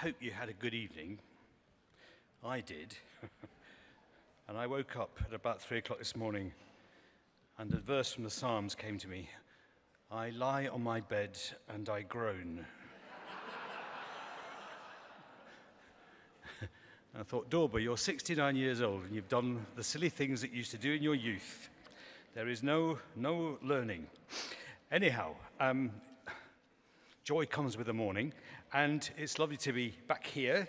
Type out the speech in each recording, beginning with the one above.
hope you had a good evening. I did. And I woke up at about 3 o'clock this morning, and a verse from the Psalms came to me. I lie on my bed and I groan. And I thought, Dorba, you're 69 years old and you've done the silly things that you used to do in your youth. There is no learning. Anyhow, joy comes with the morning, and it's lovely to be back here.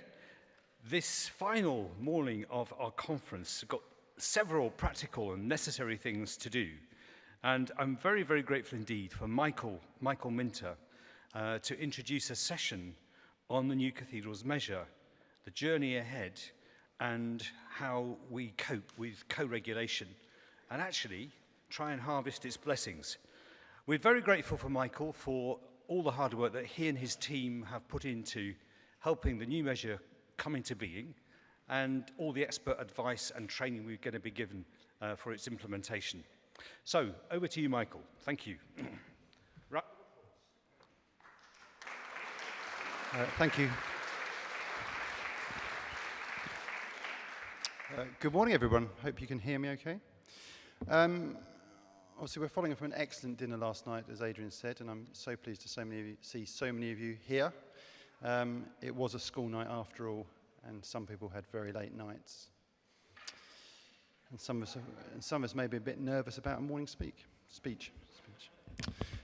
This final morning of our conference got several practical and necessary things to do. And I'm very, very grateful indeed for Michael Minta to introduce a session on the new Cathedrals measure, the journey ahead, and how we cope with co-regulation and actually try and harvest its blessings. We're very grateful for Michael for all the hard work that he and his team have put into helping the new measure come into being, and all the expert advice and training we're going to be given for its implementation. So, over to you, Michael. Thank you. Right. Thank you. Good morning, everyone. Hope you can hear me okay. Obviously, we're following from an excellent dinner last night, as Adrian said, and I'm so pleased to see so many of you here. It was a school night after all, and some people had very late nights. And some of us may be a bit nervous about a morning speech.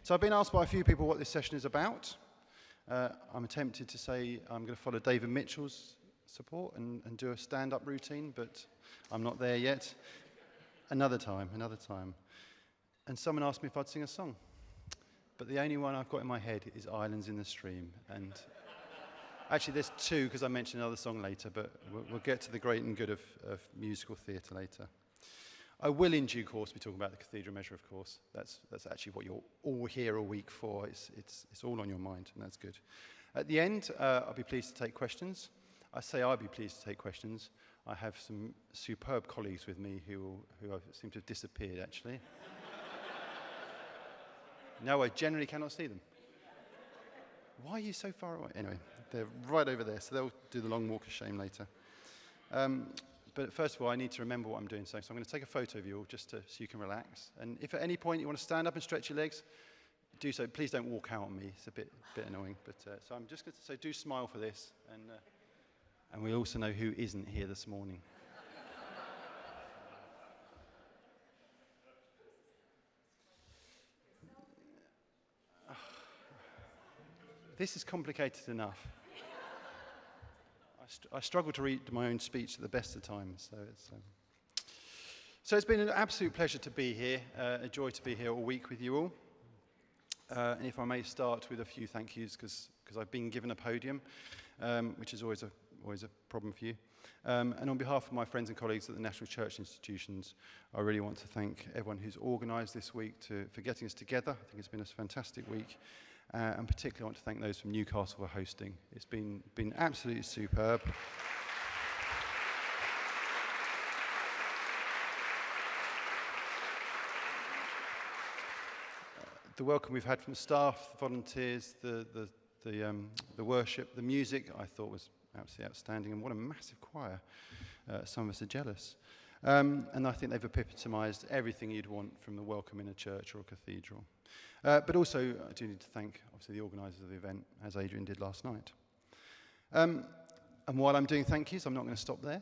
So I've been asked by a few people what this session is about. I'm tempted to say I'm going to follow David Mitchell's support and do a stand-up routine, but I'm not there yet. Another time. And someone asked me if I'd sing a song. But the only one I've got in my head is Islands in the Stream. And actually, there's two, because I mentioned another song later, but we'll get to the great and good of musical theatre later. I will, in due course, be talking about the cathedral measure, of course. That's actually what you're all here all week for. It's all on your mind, and that's good. At the end, I'll be pleased to take questions. I say I'll be pleased to take questions. I have some superb colleagues with me who seem to have disappeared, actually. No, I generally cannot see them. Why are you so far away? Anyway, they're right over there, so they'll do the long walk of shame later. But first of all, I need to remember what I'm doing, so I'm going to take a photo of you all just so you can relax. And if at any point you want to stand up and stretch your legs, do so. Please don't walk out on me. It's a bit annoying. But so I'm just going to say, do smile for this. And we also know who isn't here this morning. This is complicated enough. I struggle to read my own speech at the best of times. So it's been an absolute pleasure to be here, a joy to be here all week with you all. And if I may start with a few thank yous, because I've been given a podium, which is always a problem for you. And on behalf of my friends and colleagues at the National Church institutions, I really want to thank everyone who's organised this week for getting us together. I think it's been a fantastic week. And particularly I want to thank those from Newcastle for hosting. It's been absolutely superb. The welcome we've had from staff, the volunteers, the worship, the music, I thought was absolutely outstanding. And what a massive choir. Some of us are jealous. And I think they've epitomised everything you'd want from a welcome in a church or a cathedral. But also, I do need to thank, obviously, the organisers of the event, as Adrian did last night. And while I'm doing thank yous, I'm not going to stop there.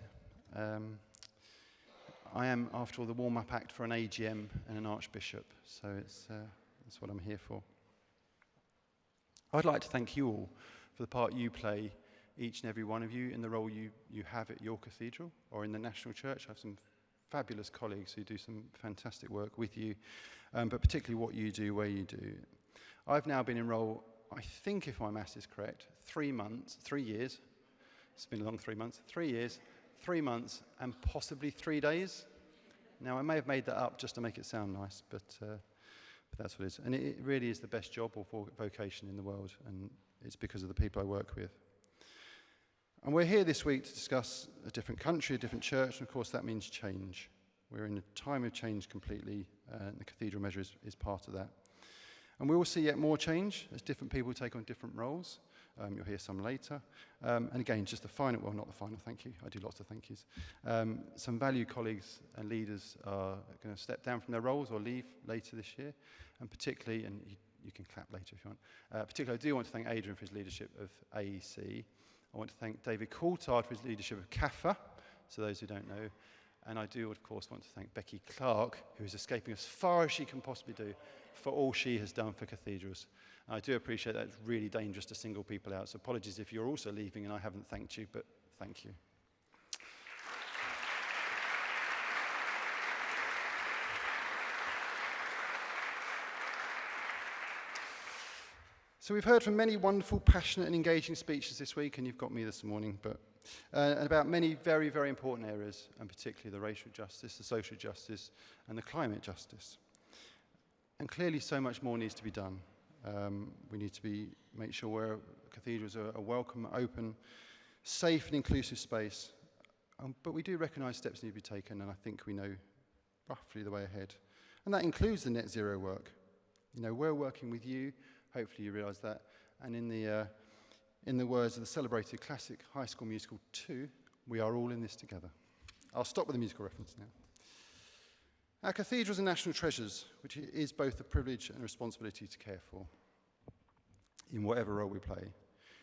I am, after all, the warm-up act for an AGM and an archbishop, so that's what I'm here for. I'd like to thank you all for the part you play, each and every one of you, in the role you have at your cathedral or in the National Church. I have some fabulous colleagues who do some fantastic work with you, but particularly what you do, where you do. I've now been in role, I think if my maths is correct, 3 years. It's been a long 3 months. 3 years, 3 months, and possibly 3 days. Now, I may have made that up just to make it sound nice, but that's what it is. And it really is the best job or vocation in the world, and it's because of the people I work with. And we're here this week to discuss a different country, a different church, and of course that means change. We're in a time of change completely, and the cathedral measure is part of that. And we will see yet more change as different people take on different roles. You'll hear some later. And again, just the final, well, not the final thank you. I do lots of thank yous. Some valued colleagues and leaders are going to step down from their roles or leave later this year. And particularly, and you can clap later if you want, particularly I do want to thank Adrian for his leadership of AEC. I want to thank David Coulthard for his leadership of CAFA, so those who don't know. And I do, of course, want to thank Becky Clark, who is escaping as far as she can possibly do, for all she has done for Cathedrals. And I do appreciate that it's really dangerous to single people out, so apologies if you're also leaving and I haven't thanked you, but thank you. So we've heard from many wonderful, passionate and engaging speeches this week, and you've got me this morning, but about many very, very important areas, and particularly the racial justice, the social justice, and the climate justice. And clearly so much more needs to be done. We need to make sure cathedrals are a welcome, open, safe and inclusive space. But we do recognise steps need to be taken, and I think we know roughly the way ahead. And that includes the net zero work. You know, we're working with you. Hopefully you realise that. And in the words of the celebrated classic High School Musical 2, we are all in this together. I'll stop with the musical reference now. Our cathedrals are national treasures, which is both a privilege and a responsibility to care for, in whatever role we play.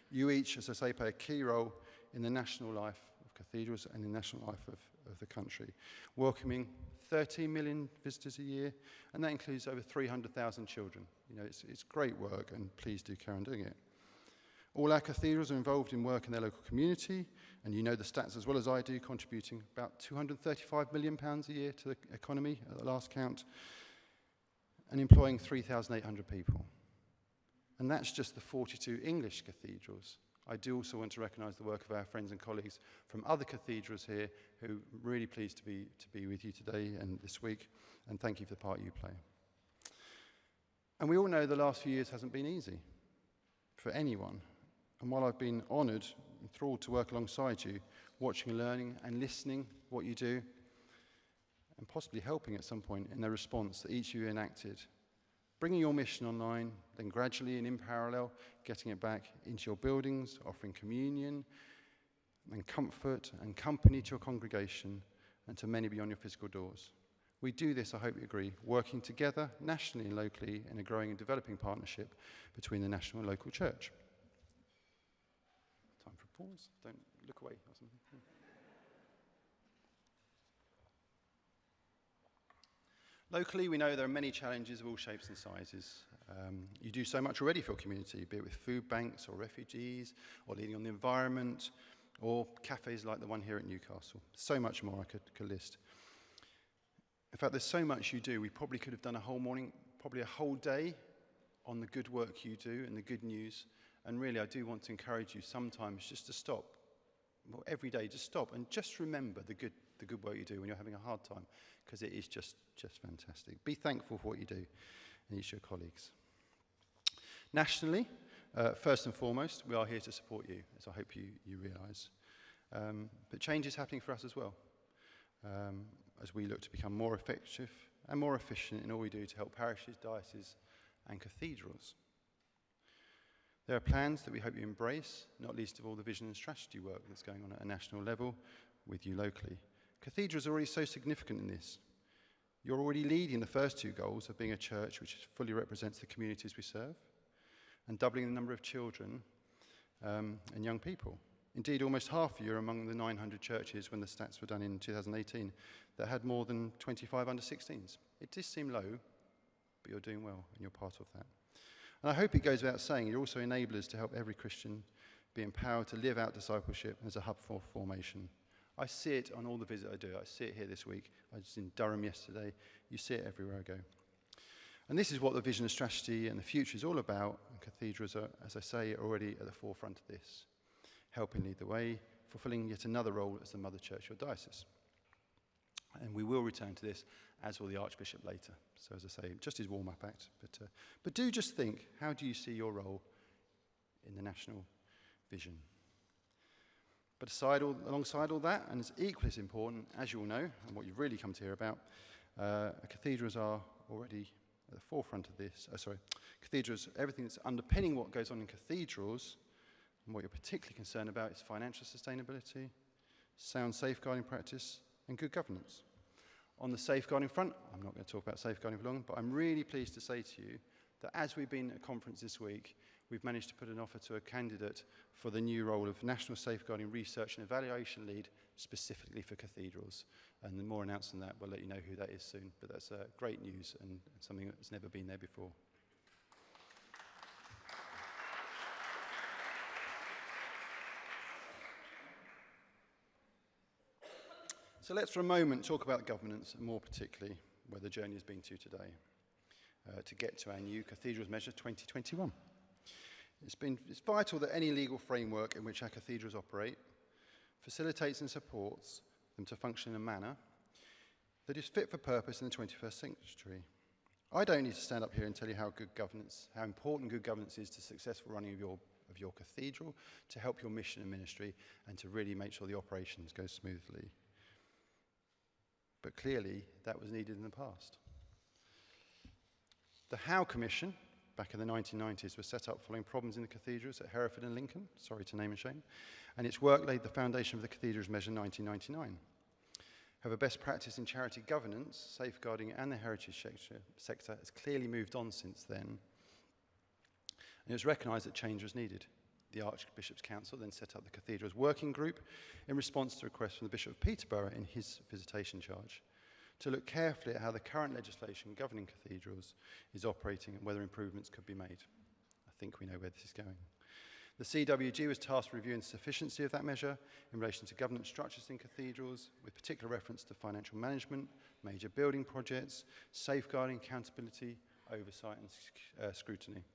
You each, as I say, play a key role in the national life of cathedrals and in the national life of the country, welcoming 13 million visitors a year, and that includes over 300,000 children. You know, it's great work, and please do carry on doing it. All our cathedrals are involved in work in their local community, and you know the stats as well as I do, contributing about £235 million a year to the economy at the last count, and employing 3,800 people. And that's just the 42 English cathedrals. I do also want to recognise the work of our friends and colleagues from other cathedrals here who are really pleased to be with you today and this week, and thank you for the part you play. And we all know the last few years hasn't been easy for anyone. And while I've been honoured and enthralled to work alongside you, watching and learning and listening what you do, and possibly helping at some point in the response that each of you enacted, bringing your mission online, then gradually and in parallel, getting it back into your buildings, offering communion and comfort and company to your congregation and to many beyond your physical doors. We do this, I hope you agree, working together nationally and locally in a growing and developing partnership between the national and local church. Time for a pause. Don't look away or something. Locally, we know there are many challenges of all shapes and sizes. You do so much already for your community, be it with food banks or refugees, or leading on the environment, or cafes like the one here at Newcastle. So much more I could list. In fact, there's so much you do, we probably could have done a whole morning, probably a whole day on the good work you do and the good news. And really, I do want to encourage you sometimes just to stop. Well, every day, just stop and just remember the good work you do when you're having a hard time, because it is just fantastic. Be thankful for what you do and each of your colleagues. Nationally, first and foremost, we are here to support you, as I hope you realise. But change is happening for us as well, as we look to become more effective and more efficient in all we do to help parishes, dioceses and cathedrals. There are plans that we hope you embrace, not least of all the vision and strategy work that's going on at a national level with you locally. Cathedrals are already so significant in this. You're already leading the first two goals of being a church which fully represents the communities we serve, and doubling the number of children and young people. Indeed, almost half of you are among the 900 churches when the stats were done in 2018 that had more than 25 under-16s. It does seem low, but you're doing well, and you're part of that. And I hope it goes without saying, you're also enablers to help every Christian be empowered to live out discipleship as a hub for formation. I see it on all the visits I do. I see it here this week. I was in Durham yesterday. You see it everywhere I go. And this is what the vision and strategy and the future is all about. And cathedrals are, as I say, already at the forefront of this, helping lead the way, fulfilling yet another role as the mother church or diocese. And we will return to this, as will the Archbishop later. So as I say, just his warm-up act. But do just think, how do you see your role in the national vision? But alongside all that, and as equally as important, as you all know, and what you've really come to hear about, cathedrals are already at the forefront of this. Cathedrals, everything that's underpinning what goes on in cathedrals, And what you're particularly concerned about is financial sustainability, sound safeguarding practice, and good governance. On the safeguarding front, I'm not going to talk about safeguarding for long, but I'm really pleased to say to you that as we've been at a conference this week, we've managed to put an offer to a candidate for the new role of National Safeguarding Research and Evaluation Lead, specifically for cathedrals. And the more announced than that, we'll let you know who that is soon. But that's great news and something that's never been there before. So let's for a moment talk about governance, and more particularly where the journey has been to today, to get to our new Cathedrals Measure 2021. It's vital that any legal framework in which our cathedrals operate facilitates and supports them to function in a manner that is fit for purpose in the 21st century. I don't need to stand up here and tell you how important good governance is to successful running of your cathedral, to help your mission and ministry, and to really make sure the operations go smoothly. But clearly, that was needed in the past. The Howe Commission, back in the 1990s, was set up following problems in the cathedrals at Hereford and Lincoln, sorry to name and shame, and its work laid the foundation of the Cathedrals Measure 1999. However, best practice in charity governance, safeguarding and the heritage sector has clearly moved on since then, and it was recognised that change was needed. The Archbishop's Council then set up the Cathedrals Working Group in response to requests from the Bishop of Peterborough in his visitation charge to look carefully at how the current legislation governing cathedrals is operating and whether improvements could be made. I think we know where this is going. The CWG was tasked with reviewing the sufficiency of that measure in relation to governance structures in cathedrals, with particular reference to financial management, major building projects, safeguarding, accountability, oversight and scrutiny.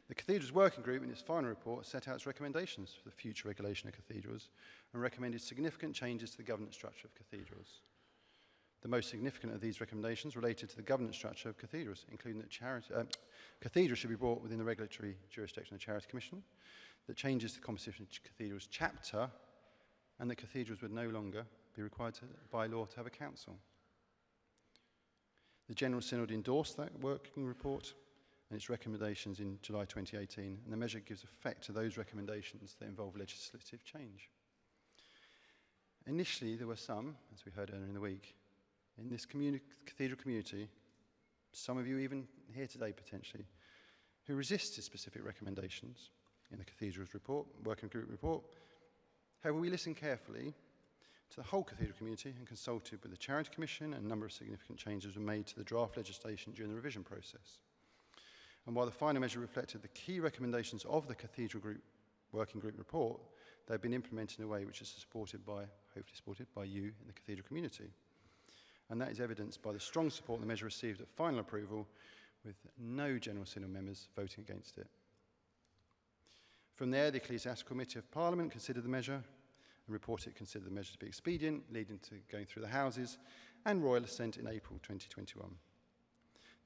The Cathedrals Working Group, in its final report, set out its recommendations for the future regulation of cathedrals and recommended significant changes to the governance structure of cathedrals. The most significant of these recommendations related to the governance structure of cathedrals, including that cathedrals should be brought within the regulatory jurisdiction of the Charity Commission, that changes to the Composition of Cathedrals chapter, and that cathedrals would no longer be required by law to have a council. The General Synod endorsed that working report and its recommendations in July 2018, and the measure gives effect to those recommendations that involve legislative change. Initially, there were some, as we heard earlier in the week, in this cathedral community, some of you even here today potentially, who resisted specific recommendations in the cathedral's report, working group report. However, we listened carefully to the whole cathedral community and consulted with the Charity Commission, and a number of significant changes were made to the draft legislation during the revision process. And while the final measure reflected the key recommendations of the Cathedral Group Working Group report, they've been implemented in a way which is hopefully supported by you in the cathedral community. And that is evidenced by the strong support the measure received at final approval, with no General Synod members voting against it. From there, the Ecclesiastical Committee of Parliament considered the measure and reported it considered the measure to be expedient, leading to going through the Houses and royal assent in April 2021.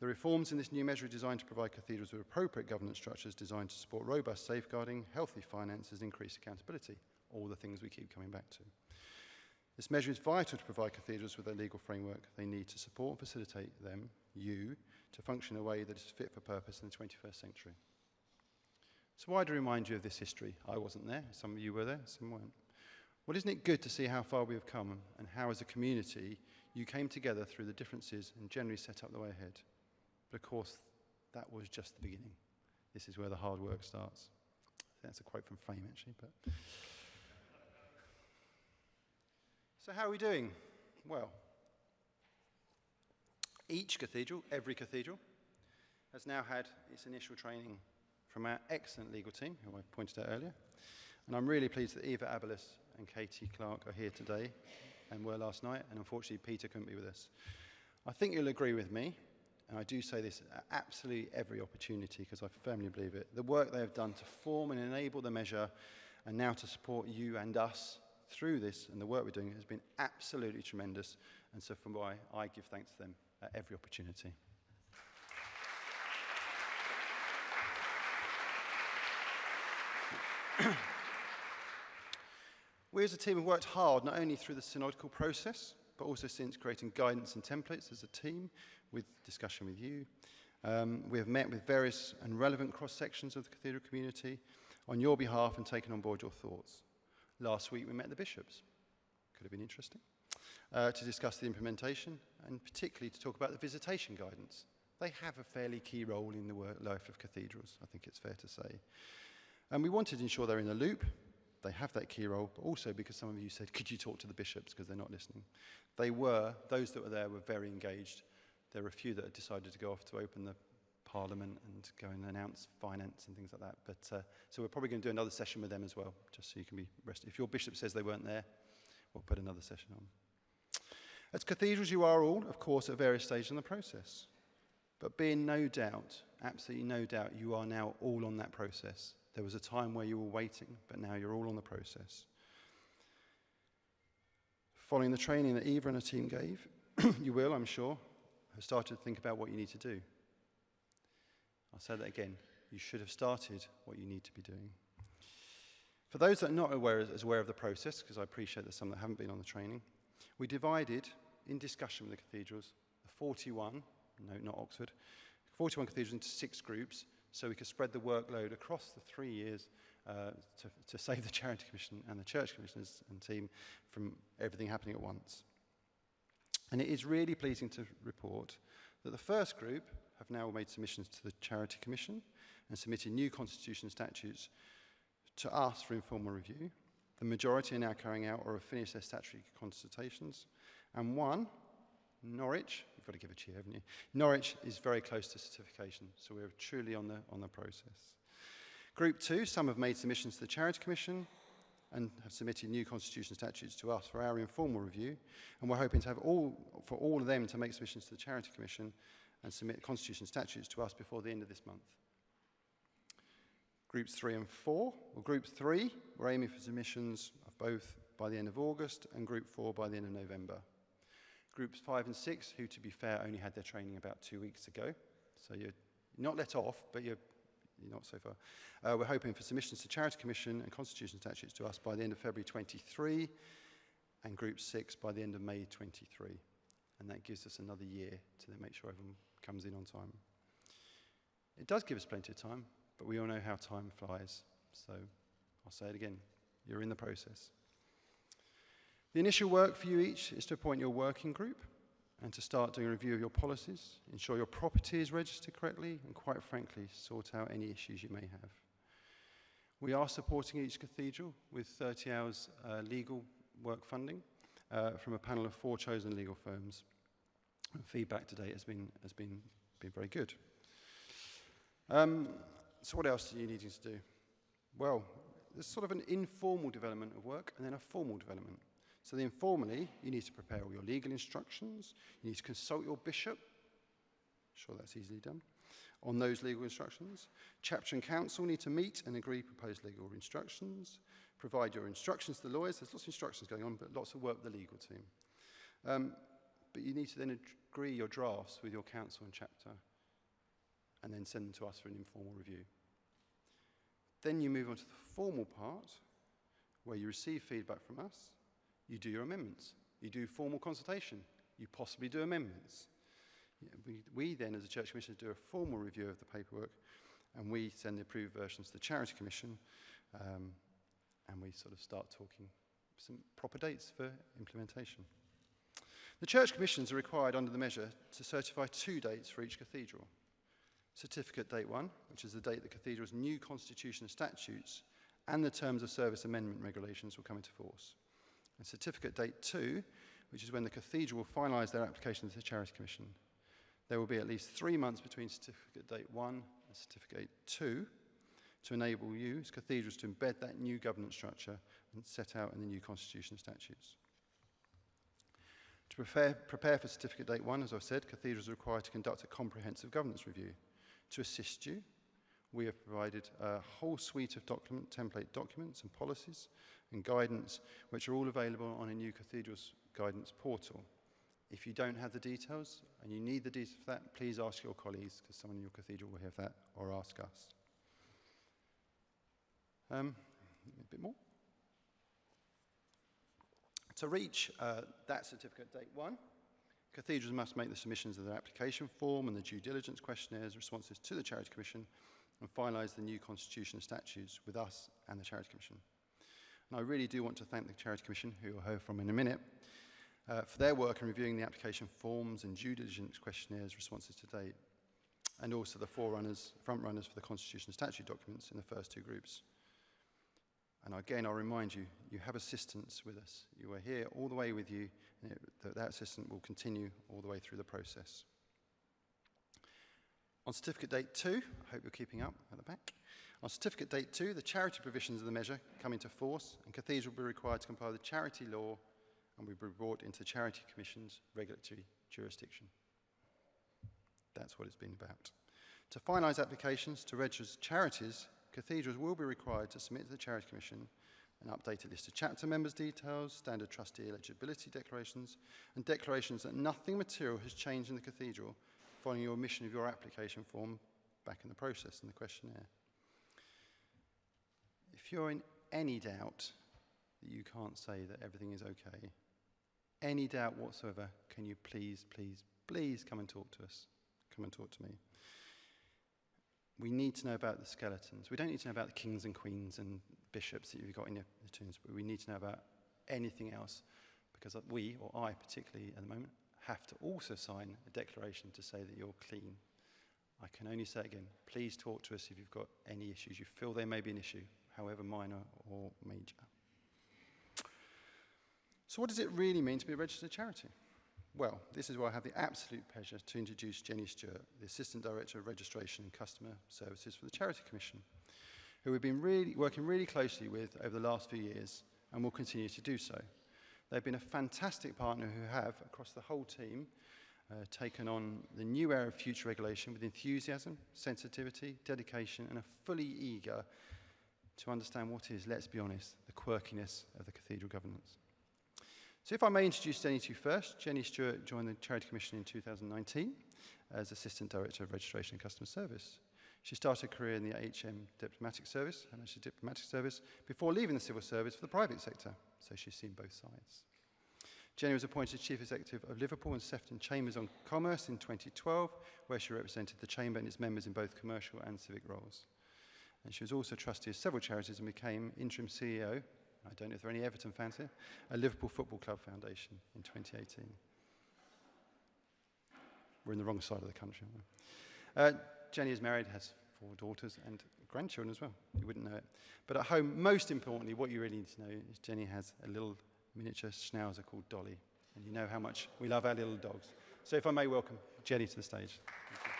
The reforms in this new measure are designed to provide cathedrals with appropriate governance structures designed to support robust safeguarding, healthy finances, and increased accountability, all the things we keep coming back to. This measure is vital to provide cathedrals with a legal framework they need to support and facilitate them, you, to function in a way that is fit for purpose in the 21st century. So why do I remind you of this history? I wasn't there, some of you were there, some weren't. Well, isn't it good to see how far we have come and how as a community you came together through the differences and generally set up the way ahead? But of course, that was just the beginning. This is where the hard work starts. That's a quote from Fame, actually. But so how are we doing? Well, each cathedral, every cathedral, has now had its initial training from our excellent legal team, who I pointed out earlier. And I'm really pleased that Eva Abelis and Katie Clark are here today and were last night, and unfortunately Peter couldn't be with us. I think you'll agree with me, and I do say this at absolutely every opportunity because I firmly believe it, the work they have done to form and enable the measure and now to support you and us through this and the work we're doing has been absolutely tremendous, and so from why I give thanks to them at every opportunity. We as a team have worked hard not only through the synodical process, but also since creating guidance and templates as a team with discussion with you. We have met with various and relevant cross-sections of the cathedral community, on your behalf and taken on board your thoughts. Last week we met the bishops. Could have been interesting. To discuss the implementation and particularly to talk about the visitation guidance. They have a fairly key role in the life of cathedrals, I think it's fair to say. And we wanted to ensure they're in the loop. They have that key role, but also because some of you said, could you talk to the bishops because they're not listening? Those that were there were very engaged. There were a few that had decided to go off to open the Parliament and go and announce finance and things like that. But so we're probably going to do another session with them as well, just so you can be rested. If your bishop says they weren't there, we'll put another session on. As cathedrals, you are all, of course, at various stages in the process. But be in no doubt, absolutely no doubt, you are now all on that process. There was a time where you were waiting, but now you're all on the process. Following the training that Eva and her team gave, you will, I'm sure, have started to think about what you need to do. I'll say that again. You should have started what you need to be doing. For those that are not aware of the process, because I appreciate there's some that haven't been on the training, we divided, in discussion with the cathedrals, the 41, no, not Oxford, 41 cathedrals into 6 groups, so we could spread the workload across the 3 years to save the Charity Commission and the Church Commissioners and team from everything happening at once. And it is really pleasing to report that the first group have now made submissions to the Charity Commission and submitted new constitution and statutes to us for informal review. The majority are now carrying out or have finished their statutory consultations. And one, Norwich, you've got to give a cheer, haven't you? Norwich is very close to certification, so we're truly on the process. Group 2, some have made submissions to the Charity Commission and have submitted new constitution statutes to us for our informal review, and we're hoping to have all of them to make submissions to the Charity Commission and submit constitution statutes to us before the end of this month. Groups 3 and 4, well, Group 3, we're aiming for submissions of both by the end of August, and Group 4 by the end of November. Groups 5 and 6, who, to be fair, only had their training about 2 weeks ago, so you're not let off, but you're not so far. We're hoping for submissions to Charity Commission and Constitution Statutes to us by the end of February 23, and Group 6 by the end of May 23. And that gives us another year to then make sure everyone comes in on time. It does give us plenty of time, but we all know how time flies. So I'll say it again, you're in the process. The initial work for you each is to appoint your working group and to start doing a review of your policies, ensure your property is registered correctly, and quite frankly, sort out any issues you may have. We are supporting each cathedral with 30 hours legal work funding from a panel of 4 chosen legal firms. And feedback to date has been very good. So what else are you needing to do? Well, there's sort of an informal development of work and then a formal development. So informally, you need to prepare all your legal instructions. You need to consult your bishop. Sure, that's easily done. On those legal instructions. Chapter and council need to meet and agree proposed legal instructions. Provide your instructions to the lawyers. There's lots of instructions going on, but lots of work with the legal team. But you need to then agree your drafts with your council and chapter and then send them to us for an informal review. Then you move on to the formal part where you receive feedback from us. You do your amendments. You do formal consultation. You possibly do amendments. We then, as a Church Commission, do a formal review of the paperwork, and we send the approved versions to the Charity Commission, and we sort of start talking some proper dates for implementation. The Church Commissions are required under the measure to certify 2 dates for each cathedral. Certificate date 1, which is the date the cathedral's new constitution and statutes and the terms of service amendment regulations will come into force. And certificate date 2, which is when the cathedral will finalise their application to the Charity Commission. There will be at least 3 months between certificate date 1 and certificate date 2 to enable you as cathedrals to embed that new governance structure and set out in the new constitution and statutes. To prepare for certificate date 1, as I've said, cathedrals are required to conduct a comprehensive governance review. To assist you, we have provided a whole suite of template documents and policies and guidance, which are all available on a new cathedral's guidance portal. If you don't have the details and you need the details for that, please ask your colleagues, because someone in your cathedral will have that, or ask us. A bit more. To reach that certificate date 1, cathedrals must make the submissions of their application form and the due diligence questionnaires responses to the Charity Commission and finalise the new constitution and statutes with us and the Charity Commission. And I really do want to thank the Charity Commission, who you'll hear from in a minute, for their work in reviewing the application forms and due diligence questionnaires responses to date, and also the front runners for the constitution and statute documents in the first two groups. And again, I'll remind you, you have assistance with us. You are here all the way with you, and that assistant will continue all the way through the process. On certificate date 2, I hope you're keeping up at the back. On certificate date 2, the charity provisions of the measure come into force, and Cathedral will be required to comply with the charity law and will be brought into the Charity Commission's regulatory jurisdiction. That's what it's been about. To finalise applications to register as charities, Cathedrals will be required to submit to the Charity Commission an updated list of chapter members' details, standard trustee eligibility declarations, and declarations that nothing material has changed in the Cathedral following your omission of your application form back in the process in the questionnaire. If you're in any doubt that you can't say that everything is okay, any doubt whatsoever, can you please, please, please come and talk to us? Come and talk to me. We need to know about the skeletons. We don't need to know about the kings and queens and bishops that you've got in your tombs, but we need to know about anything else, because we, or I particularly at the moment, have to also sign a declaration to say that you're clean. I can only say again, please talk to us if you've got any issues. You feel there may be an issue, however minor or major. So what does it really mean to be a registered charity? Well, this is where I have the absolute pleasure to introduce Jenny Stewart, the Assistant Director of Registration and Customer Services for the Charity Commission, who we've been working really closely with over the last few years and will continue to do so. They've been a fantastic partner who have, across the whole team, taken on the new era of future regulation with enthusiasm, sensitivity, dedication, and are fully eager to understand what is, let's be honest, the quirkiness of the Cathedral governance. So if I may introduce Jenny to you first, Jenny Stewart joined the Charity Commission in 2019 as Assistant Director of Registration and Customer Service. She started a career in the HM Diplomatic Service, before leaving the civil service for the private sector, so she's seen both sides. Jenny was appointed Chief Executive of Liverpool and Sefton Chambers on Commerce in 2012, where she represented the Chamber and its members in both commercial and civic roles. And she was also trustee of several charities and became interim CEO, I don't know if there are any Everton fans here, a Liverpool Football Club Foundation in 2018. We're in the wrong side of the country, aren't we? Jenny is married, has 4 daughters and grandchildren as well. You wouldn't know it. But at home, most importantly, what you really need to know is Jenny has a little miniature schnauzer called Dolly. And you know how much we love our little dogs. So if I may welcome Jenny to the stage. Thank you.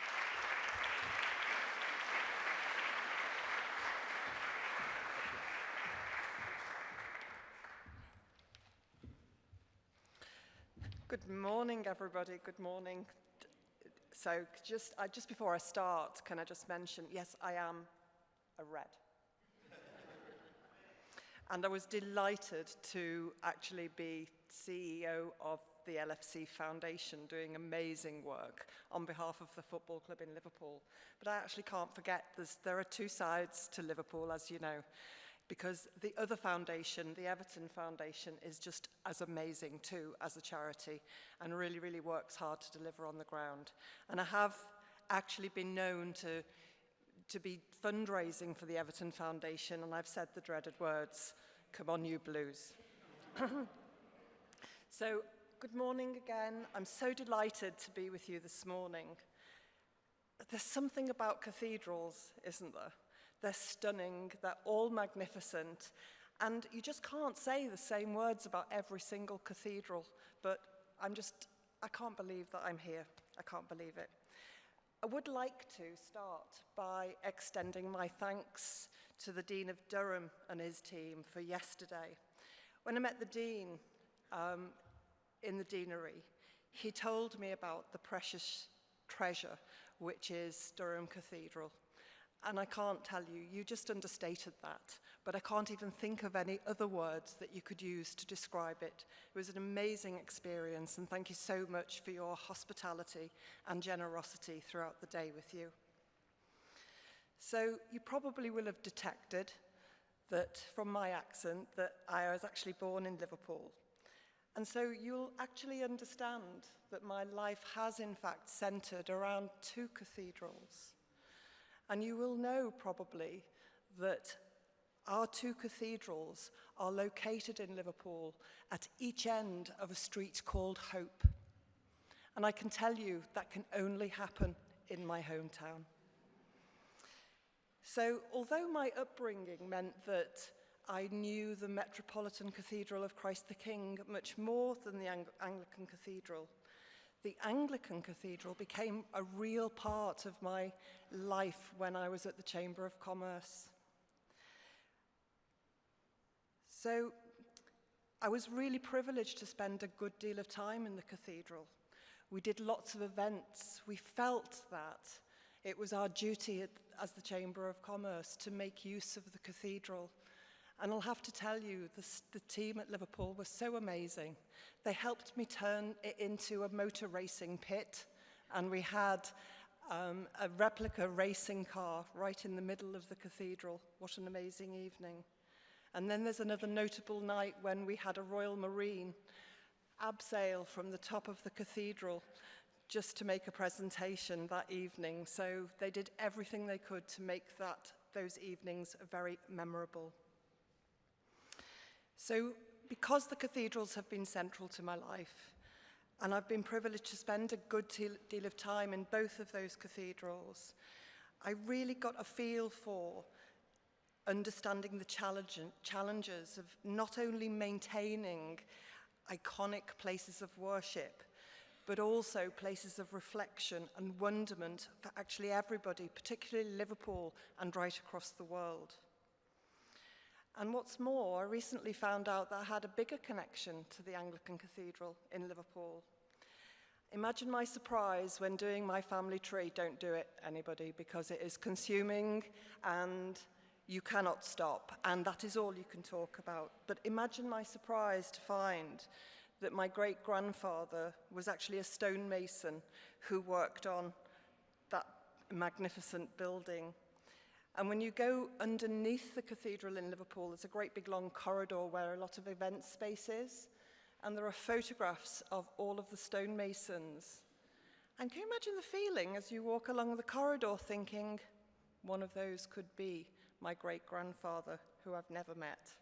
Good morning, everybody. Good morning. So just before I start, can I just mention, yes, I am a red. And I was delighted to actually be CEO of the LFC Foundation, doing amazing work on behalf of the football club in Liverpool. But I actually can't forget, there are 2 sides to Liverpool, as you know, because the other foundation, the Everton Foundation, is just as amazing too as a charity and really, really works hard to deliver on the ground. And I have actually been known to be fundraising for the Everton Foundation, and I've said the dreaded words, come on you Blues. So, good morning again. I'm so delighted to be with you this morning. There's something about cathedrals, isn't there? They're stunning, they're all magnificent, and you just can't say the same words about every single cathedral, but I can't believe that I'm here. I can't believe it. I would like to start by extending my thanks to the Dean of Durham and his team for yesterday. When I met the Dean in the deanery, he told me about the precious treasure which is Durham Cathedral. And I can't tell you, you just understated that, but I can't even think of any other words that you could use to describe it. It was an amazing experience, and thank you so much for your hospitality and generosity throughout the day with you. So you probably will have detected that from my accent that I was actually born in Liverpool. And so you'll actually understand that my life has in fact centered around 2 cathedrals. And you will know probably that our two cathedrals are located in Liverpool at each end of a street called Hope. And I can tell you that can only happen in my hometown. So although my upbringing meant that I knew the Metropolitan Cathedral of Christ the King much more than the Anglican Cathedral, the Anglican Cathedral became a real part of my life when I was at the Chamber of Commerce. So I was really privileged to spend a good deal of time in the cathedral. We did lots of events. We felt that it was our duty as the Chamber of Commerce to make use of the cathedral. And I'll have to tell you, the team at Liverpool was so amazing. They helped me turn it into a motor racing pit, and we had a replica racing car right in the middle of the cathedral. What an amazing evening. And then there's another notable night when we had a Royal Marine abseil from the top of the cathedral just to make a presentation that evening. So they did everything they could to make those evenings very memorable. So because the cathedrals have been central to my life, and I've been privileged to spend a good deal of time in both of those cathedrals, I really got a feel for understanding the challenges of not only maintaining iconic places of worship, but also places of reflection and wonderment for actually everybody, particularly Liverpool and right across the world. And what's more, I recently found out that I had a bigger connection to the Anglican Cathedral in Liverpool. Imagine my surprise when doing my family tree. Don't do it, anybody, because it is consuming and you cannot stop, and that is all you can talk about. But imagine my surprise to find that my great-grandfather was actually a stonemason who worked on that magnificent building. And when you go underneath the cathedral in Liverpool, there's a great big long corridor where a lot of event space is, and there are photographs of all of the stonemasons. And can you imagine the feeling as you walk along the corridor thinking, one of those could be my great-grandfather, who I've never met.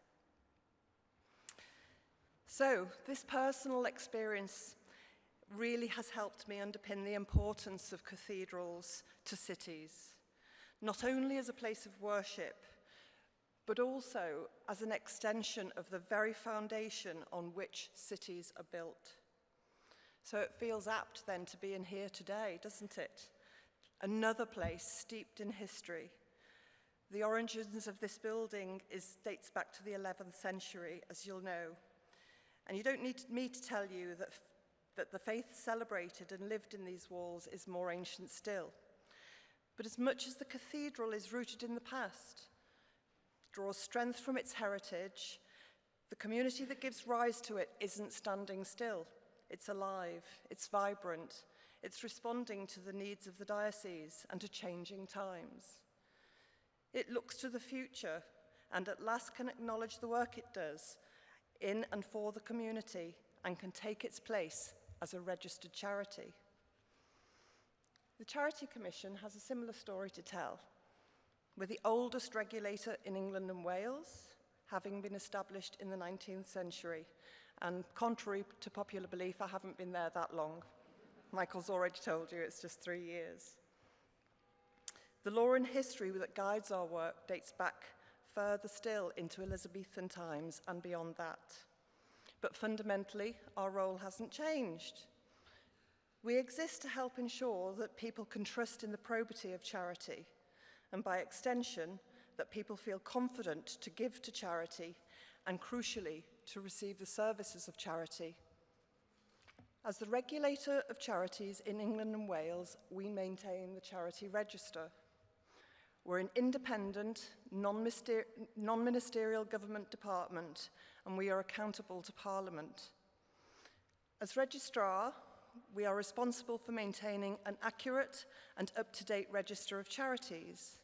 So this personal experience really has helped me underpin the importance of cathedrals to cities, not only as a place of worship, but also as an extension of the very foundation on which cities are built. So it feels apt then to be in here today, doesn't it? Another place steeped in history. The origins of this building dates back to the 11th century, as you'll know. And you don't need me to tell you that the faith celebrated and lived in these walls is more ancient still. But as much as the cathedral is rooted in the past, draws strength from its heritage, the community that gives rise to it isn't standing still. It's alive, it's vibrant, it's responding to the needs of the diocese and to changing times. It looks to the future and at last can acknowledge the work it does in and for the community and can take its place as a registered charity. The Charity Commission has a similar story to tell. We're the oldest regulator in England and Wales, having been established in the 19th century. And contrary to popular belief, I haven't been there that long. Michael's already told you it's just 3 years. The law and history that guides our work dates back further still into Elizabethan times and beyond that. But fundamentally, our role hasn't changed. We exist to help ensure that people can trust in the probity of charity, and by extension, that people feel confident to give to charity, and crucially, to receive the services of charity. As the regulator of charities in England and Wales, we maintain the Charity Register. We're an independent, non-ministerial government department, and we are accountable to Parliament. As registrar, we are responsible for maintaining an accurate and up-to-date register of charities.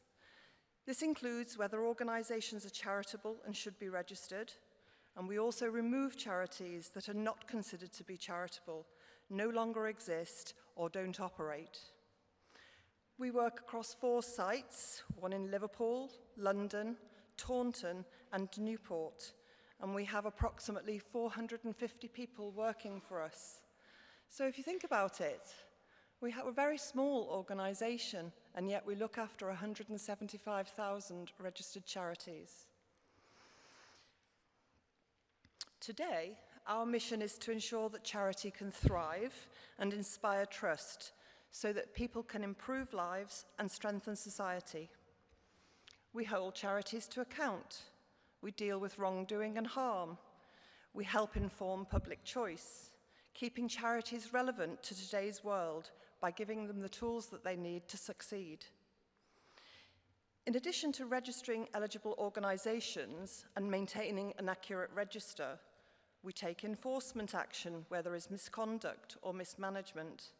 This includes whether organisations are charitable and should be registered, and we also remove charities that are not considered to be charitable, no longer exist, or don't operate. We work across 4 sites, one in Liverpool, London, Taunton, and Newport, and we have approximately 450 people working for us. So if you think about it, we have a very small organisation, and yet we look after 175,000 registered charities. Today, our mission is to ensure that charity can thrive and inspire trust so that people can improve lives and strengthen society. We hold charities to account. We deal with wrongdoing and harm. We help inform public choice, keeping charities relevant to today's world by giving them the tools that they need to succeed. In addition to registering eligible organisations and maintaining an accurate register, we take enforcement action where there is misconduct or mismanagement,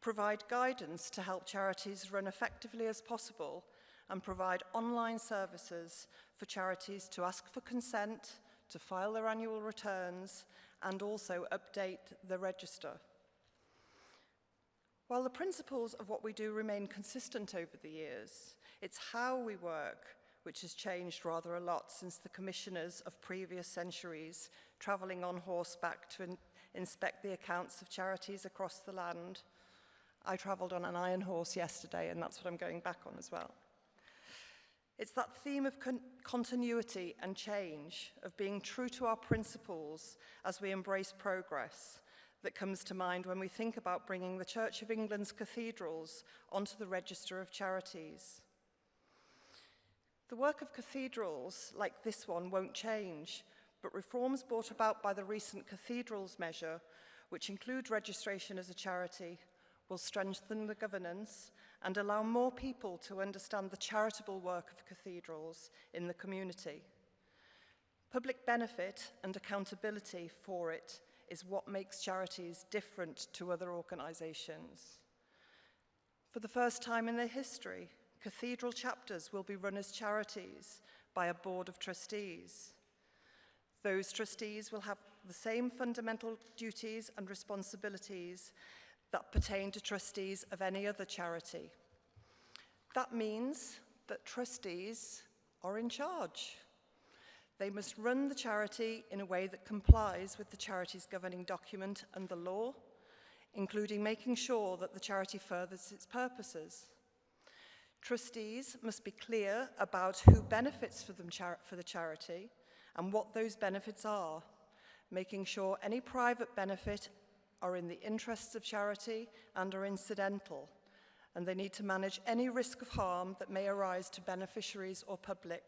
provide guidance to help charities run effectively as possible, and provide online services for charities to ask for consent, to file their annual returns, and also update the register. While the principles of what we do remain consistent over the years, it's how we work which has changed rather a lot since the commissioners of previous centuries travelling on horseback to inspect the accounts of charities across the land. I travelled on an iron horse yesterday, and that's what I'm going back on as well. It's that theme of continuity and change, of being true to our principles as we embrace progress, that comes to mind when we think about bringing the Church of England's cathedrals onto the register of charities. The work of cathedrals like this one won't change, but reforms brought about by the recent cathedrals measure, which include registration as a charity, will strengthen the governance and allow more people to understand the charitable work of cathedrals in the community. Public benefit and accountability for it is what makes charities different to other organisations. For the first time in their history, cathedral chapters will be run as charities by a board of trustees. Those trustees will have the same fundamental duties and responsibilities that pertain to trustees of any other charity. That means that trustees are in charge. They must run the charity in a way that complies with the charity's governing document and the law, including making sure that the charity furthers its purposes. Trustees must be clear about who benefits for the charity and what those benefits are, making sure any private benefit are in the interests of charity and are incidental, and they need to manage any risk of harm that may arise to beneficiaries or public.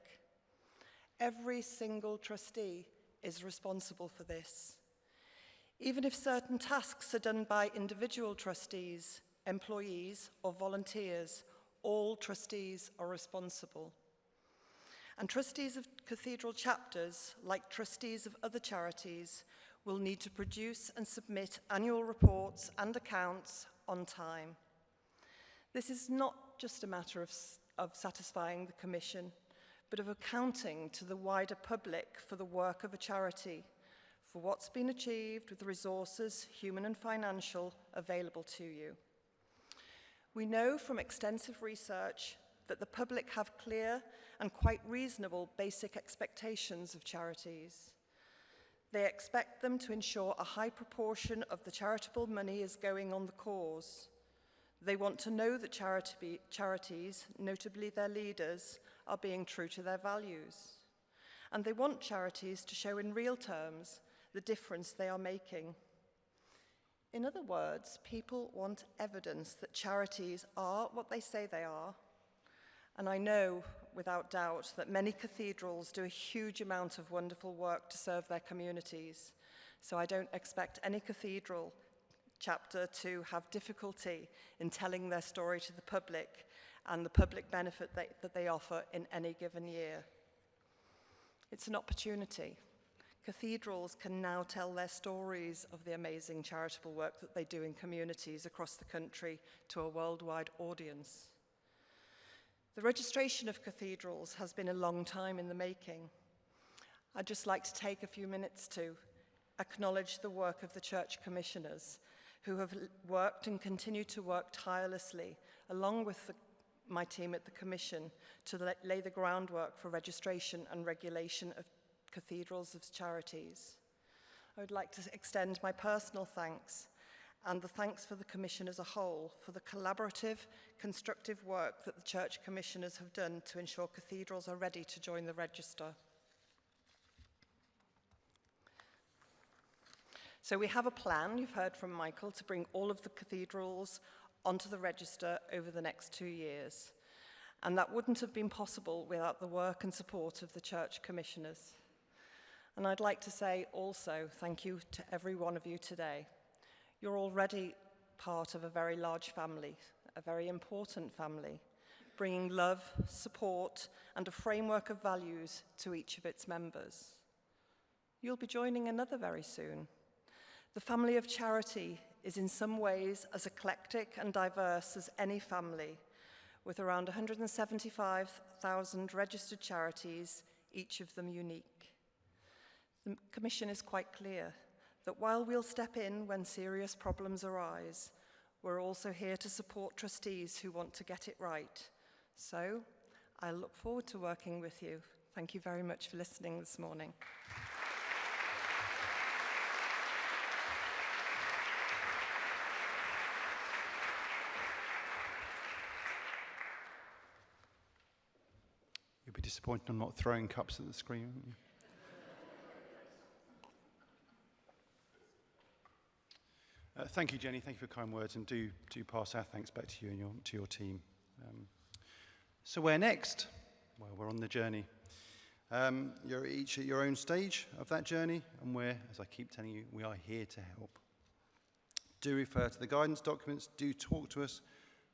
Every single trustee is responsible for this. Even if certain tasks are done by individual trustees, employees, or volunteers, all trustees are responsible. And trustees of cathedral chapters, like trustees of other charities, will need to produce and submit annual reports and accounts on time. This is not just a matter of satisfying the Commission, but of accounting to the wider public for the work of a charity, for what's been achieved with the resources, human and financial, available to you. We know from extensive research that the public have clear and quite reasonable basic expectations of charities. They expect them to ensure a high proportion of the charitable money is going on the cause. They want to know that charities, notably their leaders, are being true to their values. And they want charities to show in real terms the difference they are making. In other words, people want evidence that charities are what they say they are. And I know, without doubt, that many cathedrals do a huge amount of wonderful work to serve their communities. So I don't expect any cathedral chapter to have difficulty in telling their story to the public and the public benefit that they offer in any given year. It's an opportunity. Cathedrals can now tell their stories of the amazing charitable work that they do in communities across the country to a worldwide audience. The registration of cathedrals has been a long time in the making. I'd just like to take a few minutes to acknowledge the work of the church commissioners who have worked and continue to work tirelessly along with my team at the Commission, to lay the groundwork for registration and regulation of cathedrals as charities. I would like to extend my personal thanks and the thanks for the Commission as a whole for the collaborative, constructive work that the Church Commissioners have done to ensure cathedrals are ready to join the register. So we have a plan, you've heard from Michael, to bring all of the cathedrals onto the register over the next 2 years. And that wouldn't have been possible without the work and support of the Church Commissioners. And I'd like to say also thank you to every one of you today. You're already part of a very large family, a very important family, bringing love, support, and a framework of values to each of its members. You'll be joining another very soon. The family of charity is in some ways as eclectic and diverse as any family, with around 175,000 registered charities, each of them unique. The Commission is quite clear that while we'll step in when serious problems arise, we're also here to support trustees who want to get it right. So I look forward to working with you. Thank you very much for listening this morning. You'll be disappointed I'm not throwing cups at the screen, won't you? Thank you, Jenny. Thank you for kind words, and do pass our thanks back to you and to your team. So where next? Well, we're on the journey. You're each at your own stage of that journey, and as I keep telling you, we are here to help. Do refer to the guidance documents, do talk to us,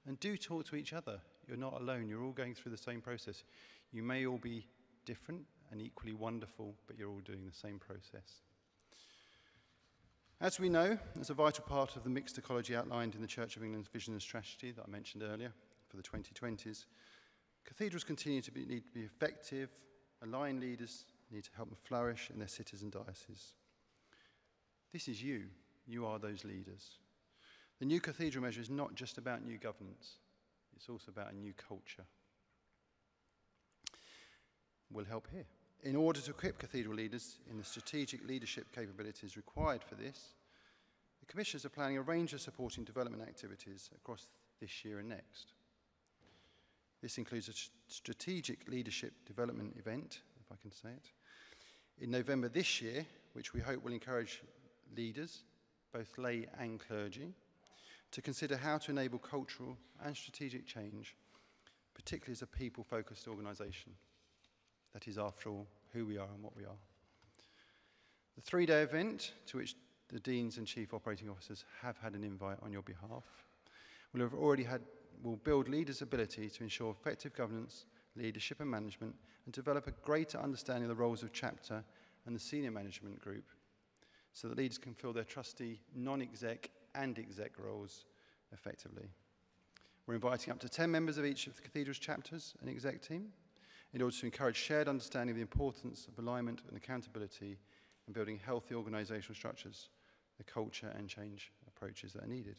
and do talk to each other. You're not alone. You're all going through the same process. You may all be different and equally wonderful, but you're all doing the same process. As we know, as a vital part of the mixed ecology outlined in the Church of England's vision and strategy that I mentioned earlier for the 2020s, cathedrals continue to need to be effective, aligned leaders need to help them flourish in their cities and dioceses. This is you. You are those leaders. The new cathedral measure is not just about new governance, it's also about a new culture. We'll help here. In order to equip cathedral leaders in the strategic leadership capabilities required for this, the commissioners are planning a range of supporting development activities across this year and next. This includes a strategic leadership development event, if I can say it, in November this year, which we hope will encourage leaders, both lay and clergy, to consider how to enable cultural and strategic change, particularly as a people-focused organisation. That is, after all, who we are and what we are. The 3-day event, to which the deans and chief operating officers have had an invite on your behalf, will build leaders' ability to ensure effective governance, leadership and management, and develop a greater understanding of the roles of chapter and the senior management group, so that leaders can fill their trustee, non-exec and exec roles effectively. We're inviting up to 10 members of each of the cathedral's chapters and exec team, in order to encourage shared understanding of the importance of alignment and accountability and building healthy organisational structures, the culture and change approaches that are needed.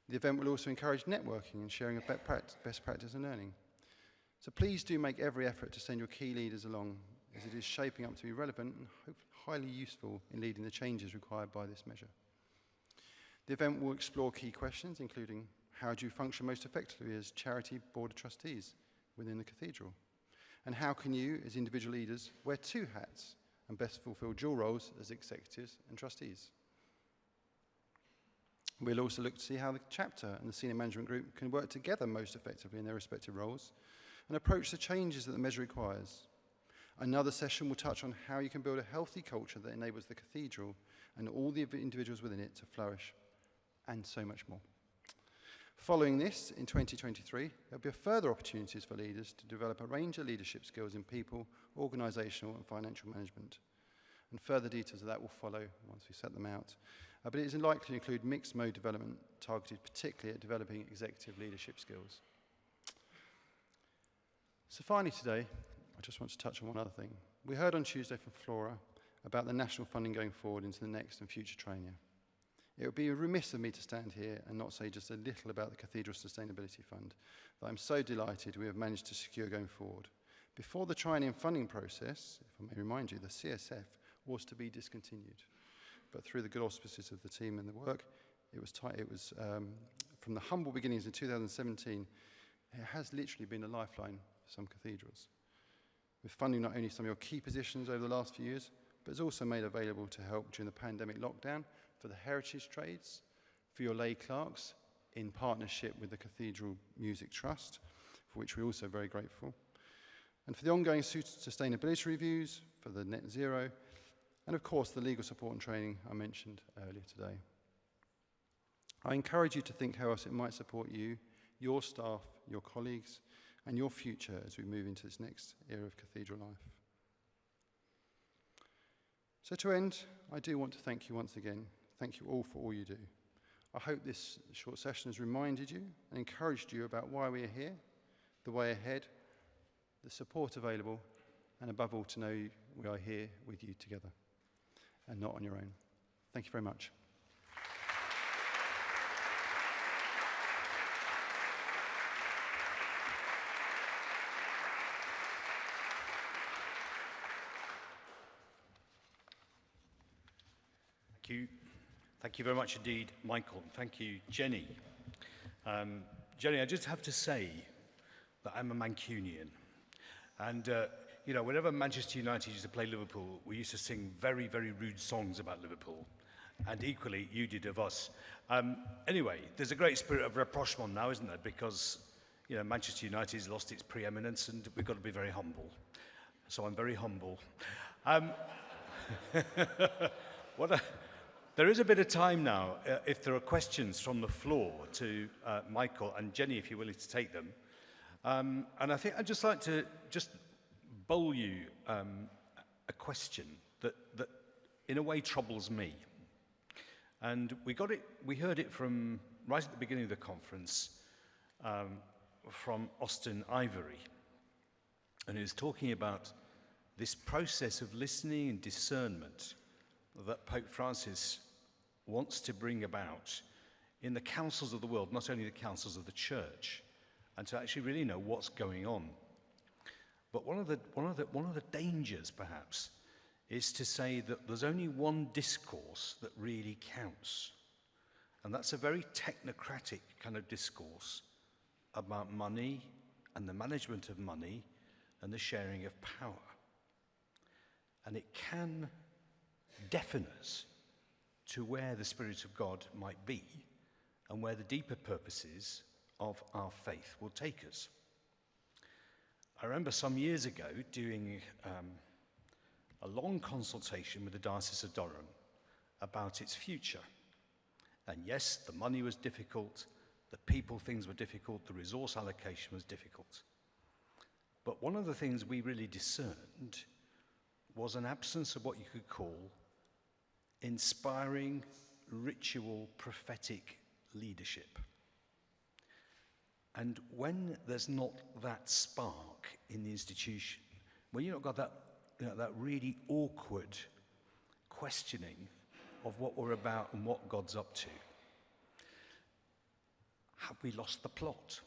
The event will also encourage networking and sharing of best practice and learning. So please do make every effort to send your key leaders along, as it is shaping up to be relevant and hopefully highly useful in leading the changes required by this measure. The event will explore key questions, including how do you function most effectively as charity board of trustees within the cathedral? And how can you, as individual leaders, wear 2 hats and best fulfil dual roles as executives and trustees? We'll also look to see how the chapter and the senior management group can work together most effectively in their respective roles and approach the changes that the measure requires. Another session will touch on how you can build a healthy culture that enables the cathedral and all the individuals within it to flourish, and so much more. Following this, in 2023, there'll be further opportunities for leaders to develop a range of leadership skills in people, organisational and financial management. And further details of that will follow once we set them out. But it is likely to include mixed mode development targeted particularly at developing executive leadership skills. So finally today, I just want to touch on one other thing. We heard on Tuesday from Flora about the national funding going forward into the next and future triennia. It would be remiss of me to stand here and not say just a little about the Cathedral Sustainability Fund that I'm so delighted we have managed to secure going forward. Before the triennium funding process, if I may remind you, the CSF was to be discontinued. But through the good auspices of the team and the work, it was from the humble beginnings in 2017, it has literally been a lifeline for some cathedrals. With funding not only some of your key positions over the last few years, but it's also made available to help during the pandemic lockdown for the heritage trades, for your lay clerks, in partnership with the Cathedral Music Trust, for which we're also very grateful, and for the ongoing sustainability reviews, for the net zero, and of course the legal support and training I mentioned earlier today. I encourage you to think how else it might support you, your staff, your colleagues, and your future as we move into this next era of cathedral life. So to end, I do want to thank you once again. Thank you all for all you do. I hope this short session has reminded you and encouraged you about why we are here, the way ahead, the support available, and above all to know we are here with you together and not on your own. Thank you very much. Thank you very much indeed, Michael. Thank you, Jenny. Jenny, I just have to say that I'm a Mancunian. And, you know, whenever Manchester United used to play Liverpool, we used to sing very, very rude songs about Liverpool. And equally, you did of us. Anyway, there's a great spirit of rapprochement now, isn't there? Because, you know, Manchester United has lost its preeminence and we've got to be very humble. So I'm very humble. There is a bit of time now, if there are questions from the floor to Michael and Jenny, if you're willing to take them. And I think I'd just like to just bowl you a question that in a way troubles me. And we heard it from right at the beginning of the conference from Austin Ivory. And he was talking about this process of listening and discernment that Pope Francis wants to bring about in the councils of the world, not only the councils of the church, and to actually really know what's going on. But one of the dangers, perhaps, is to say that there's only one discourse that really counts, and that's a very technocratic kind of discourse about money and the management of money and the sharing of power. And it can deafen us to where the Spirit of God might be and where the deeper purposes of our faith will take us. I remember some years ago doing a long consultation with the Diocese of Durham about its future. And yes, the money was difficult, the people things were difficult, the resource allocation was difficult. But one of the things we really discerned was an absence of what you could call inspiring, ritual, prophetic leadership. And when there's not that spark in the institution, when you've not got that, that really awkward questioning of what we're about and what God's up to, have we lost the plot?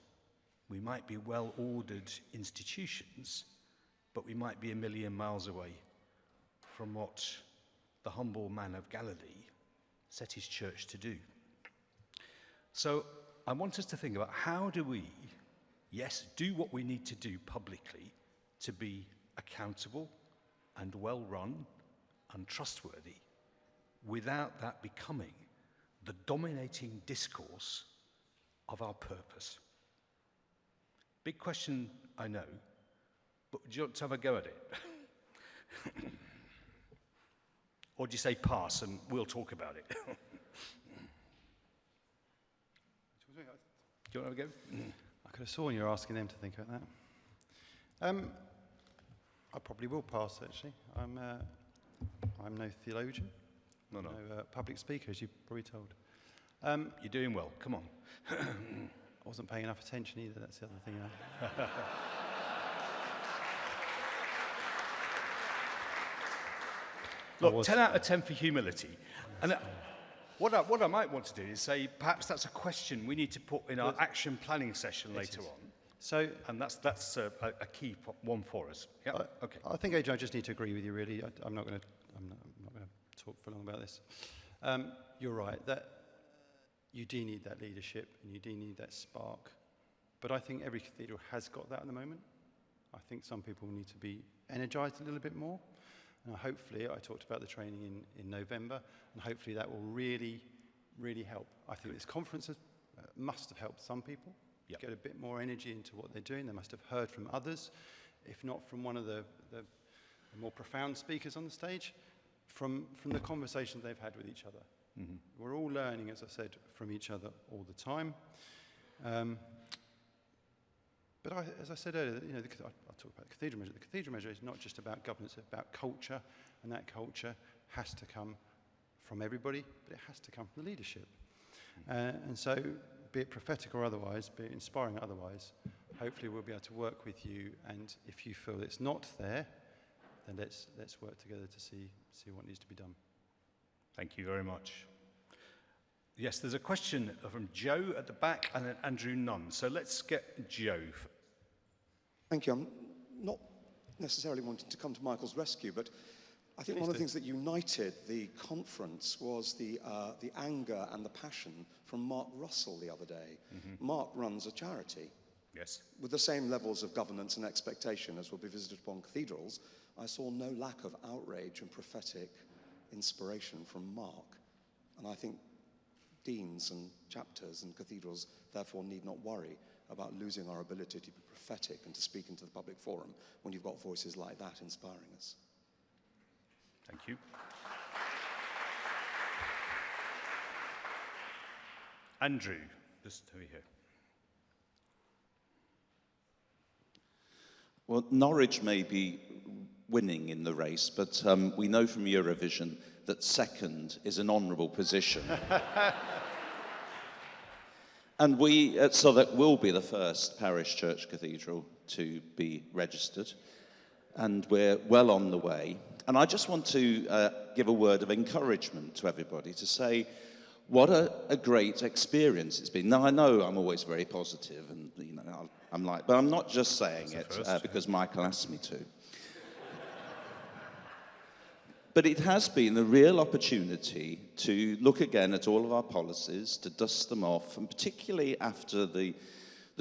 We might be well-ordered institutions, but we might be a million miles away from what the humble man of Galilee set his church to do. So I want us to think about how do we, yes, do what we need to do publicly to be accountable and well-run and trustworthy without that becoming the dominating discourse of our purpose. Big question, I know, but would you like to have a go at it? Or do you say pass and we'll talk about it? Do you want to have a go? I could have sworn you were asking them to think about that. I probably will pass, actually. I'm no theologian, No. no public speaker, as you've probably told. You're doing well, come on. I wasn't paying enough attention either, that's the other thing. Look, 10 out of 10 for humility. And What I might want to do is say perhaps that's a question we need to put in our action planning session later on. So, And that's a key one for us. Yeah. Okay. I think, Adrian, I just need to agree with you, really. I'm not going to talk for long about this. You're right, that you do need that leadership and you do need that spark. But I think every cathedral has got that at the moment. I think some people need to be energized a little bit more. And hopefully, I talked about the training in November, and hopefully that will really, really help. I think this conference must have helped some people get a bit more energy into what they're doing. They must have heard from others, if not from one of the more profound speakers on the stage, from the conversations they've had with each other. Mm-hmm. We're all learning, as I said, from each other all the time. But as I said earlier, I'll talk about the cathedral measure. The cathedral measure is not just about governance, it's about culture, and that culture has to come from everybody, but it has to come from the leadership. And so, be it prophetic or otherwise, be it inspiring or otherwise, hopefully we'll be able to work with you, and if you feel it's not there, then let's work together to see what needs to be done. Thank you very much. Yes, there's a question from Joe at the back and then Andrew Nunn. So let's get Joe. Thank you. I'm not necessarily wanting to come to Michael's rescue, but I think one of the things that united the conference was the anger and the passion from Mark Russell the other day. Mm-hmm. Mark runs a charity. Yes. With the same levels of governance and expectation as will be visited upon cathedrals. I saw no lack of outrage and prophetic inspiration from Mark. And I think deans and chapters and cathedrals therefore need not worry about losing our ability to be prophetic and to speak into the public forum when you've got voices like that inspiring us. Thank you. Andrew, just over here. Well, Norwich may be winning in the race, but we know from Eurovision that second is an honourable position. And we at Southwark will be the first parish church cathedral to be registered, and we're well on the way. And I just want to give a word of encouragement to everybody to say what a great experience it's been. Now, I know I'm always very positive, and I'm like, but I'm not just saying it because Michael asked me to. But it has been a real opportunity to look again at all of our policies, to dust them off, and particularly after the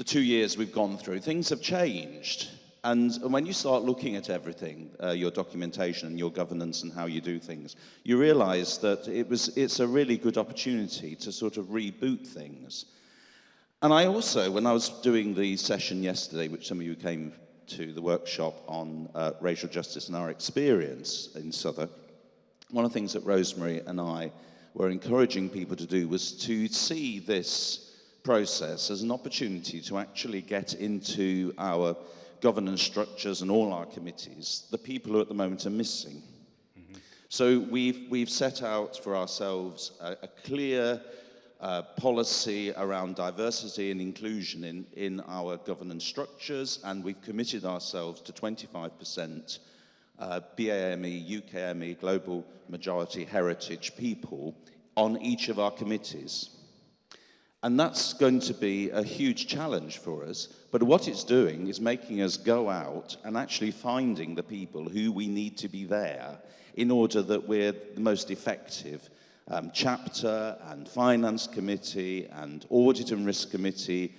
2 years we've gone through, things have changed. And when you start looking at everything, your documentation and your governance and how you do things, you realize that it's a really good opportunity to sort of reboot things. And I also, when I was doing the session yesterday, which some of you came to the workshop on racial justice and our experience in Southwark, one of the things that Rosemary and I were encouraging people to do was to see this process as an opportunity to actually get into our governance structures and all our committees the people who at the moment are missing. Mm-hmm. So we've set out for ourselves a clear policy around diversity and inclusion in our governance structures, and we've committed ourselves to 25% BAME, UKME, global majority heritage people on each of our committees. And that's going to be a huge challenge for us, but what it's doing is making us go out and actually finding the people who we need to be there in order that we're the most effective chapter and finance committee and audit and risk committee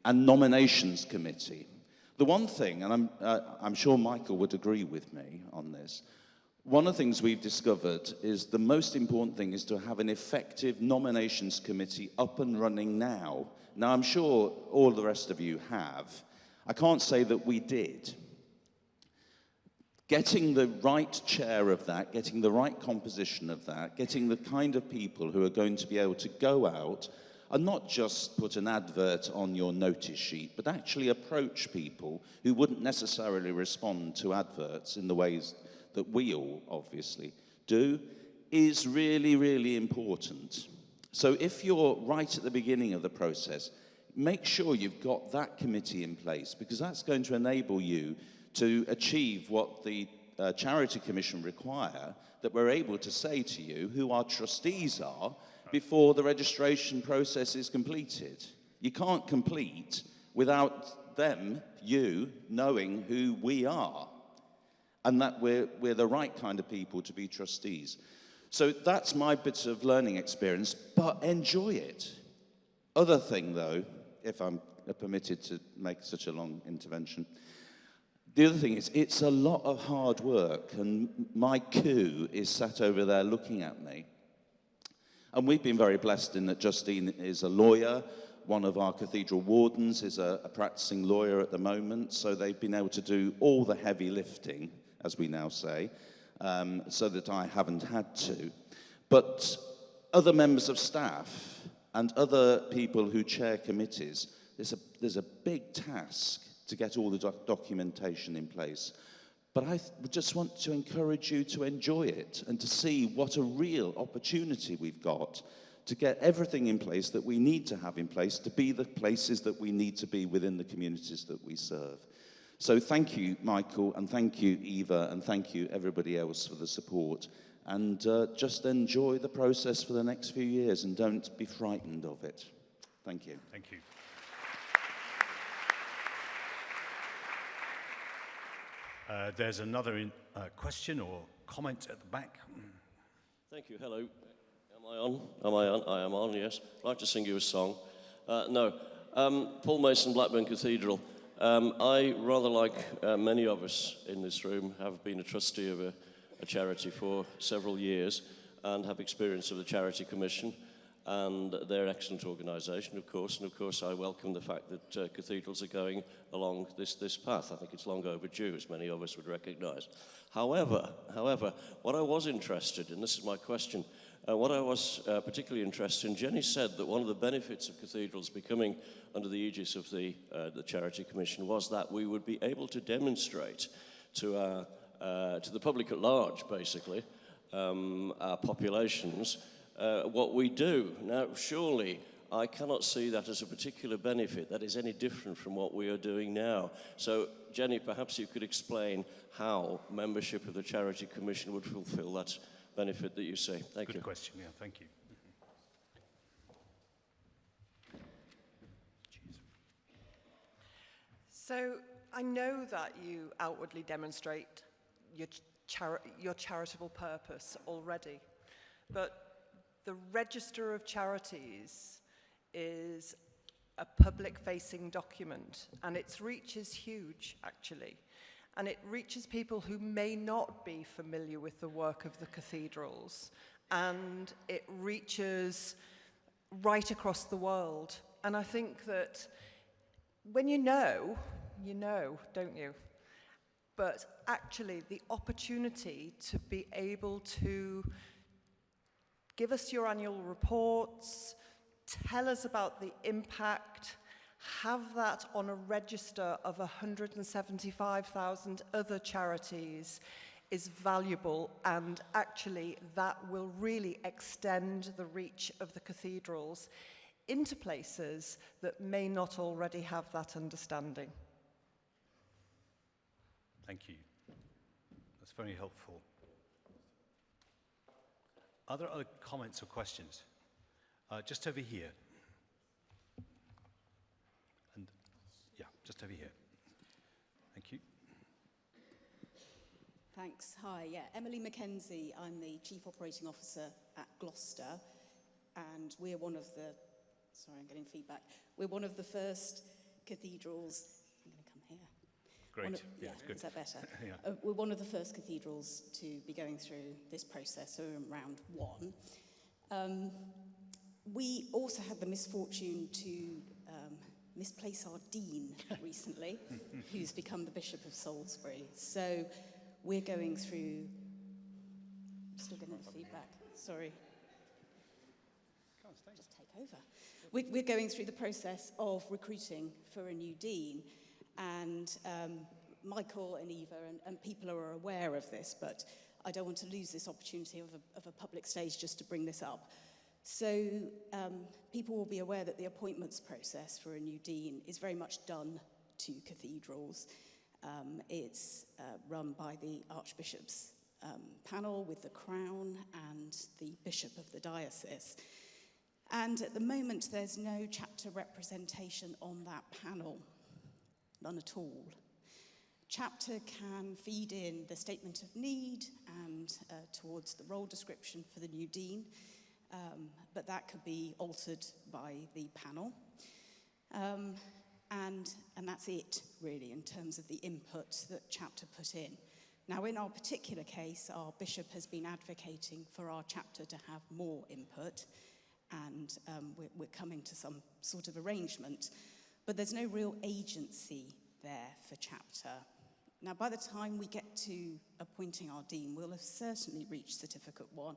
and nominations committee. The one thing, and I'm sure Michael would agree with me on this, one of the things we've discovered is the most important thing is to have an effective nominations committee up and running now. Now, I'm sure all the rest of you have. I can't say that we did. Getting the right chair of that, getting the right composition of that, getting the kind of people who are going to be able to go out and not just put an advert on your notice sheet, but actually approach people who wouldn't necessarily respond to adverts in the ways that we all obviously do, is really, really important. So if you're right at the beginning of the process, make sure you've got that committee in place, because that's going to enable you to achieve what the Charity Commission require, that we're able to say to you who our trustees are before the registration process is completed. You can't complete without them, you, knowing who we are and that we're the right kind of people to be trustees. So that's my bit of learning experience, but enjoy it. Other thing, though, if I'm permitted to make such a long intervention, the other thing is it's a lot of hard work, and my coup is sat over there looking at me. And we've been very blessed in that Justine is a lawyer. One of our cathedral wardens is a practicing lawyer at the moment, so they've been able to do all the heavy lifting, as we now say, so that I haven't had to. But other members of staff and other people who chair committees, there's a big task to get all the documentation in place. But I just want to encourage you to enjoy it and to see what a real opportunity we've got to get everything in place that we need to have in place to be the places that we need to be within the communities that we serve. So thank you, Michael, and thank you, Eva, and thank you, everybody else, for the support. And just enjoy the process for the next few years and don't be frightened of it. Thank you. Thank you. There's another question or comment at the back. Thank you. Hello. Am I on? Am I on? I am on, yes. I'd like to sing you a song. No. Paul Mason, Blackburn Cathedral. I, rather like many of us in this room, have been a trustee of a charity for several years and have experience of the Charity Commission and their excellent organisation, of course. And, of course, I welcome the fact that cathedrals are going along this path. I think it's long overdue, as many of us would recognise. However, what I was interested in, this is my question, what I was particularly interested in, Jenny said that one of the benefits of cathedrals becoming under the aegis of the Charity Commission was that we would be able to demonstrate to the public at large, basically, our populations, what we do. Now, surely I cannot see that as a particular benefit that is any different from what we are doing now. So, Jenny, perhaps you could explain how membership of the Charity Commission would fulfil that benefit that you see. Thank you. Good question, yeah, thank you. So I know that you outwardly demonstrate your charitable purpose already, but the Register of Charities is a public-facing document, and its reach is huge, actually. And it reaches people who may not be familiar with the work of the cathedrals, and it reaches right across the world. And I think that when you know, don't you? But actually, the opportunity to be able to give us your annual reports, tell us about the impact, have that on a register of 175,000 other charities is valuable, and actually that will really extend the reach of the cathedrals into places that may not already have that understanding. Thank you. That's very helpful. Are there other comments or questions? Just over here. And yeah, just over here. Thank you. Thanks. Hi, yeah, Emily Mackenzie. I'm the Chief Operating Officer at Gloucester, and we're one of the, sorry, I'm getting feedback. We're one of the first cathedrals, I'm going to come here. Great, yeah, it's good. Is that better? Yeah. We're one of the first cathedrals to be going through this process, so we're in round one. We also had the misfortune to misplace our dean recently, who's become the Bishop of Salisbury. So we're going through, I'm still getting the feedback, sorry. Just take over. We're going through the process of recruiting for a new dean, and Michael and Eva and people are aware of this, but I don't want to lose this opportunity of a public stage just to bring this up. So people will be aware that the appointments process for a new dean is very much done to cathedrals. It's run by the Archbishop's panel with the Crown and the Bishop of the Diocese. And at the moment, there's no chapter representation on that panel, none at all. Chapter can feed in the statement of need and towards the role description for the new dean, but that could be altered by the panel. And that's it, really, in terms of the input that chapter put in. Now, in our particular case, our bishop has been advocating for our chapter to have more input, and we're coming to some sort of arrangement. But there's no real agency there for chapter. Now, by the time we get to appointing our dean, we'll have certainly reached Certificate 1.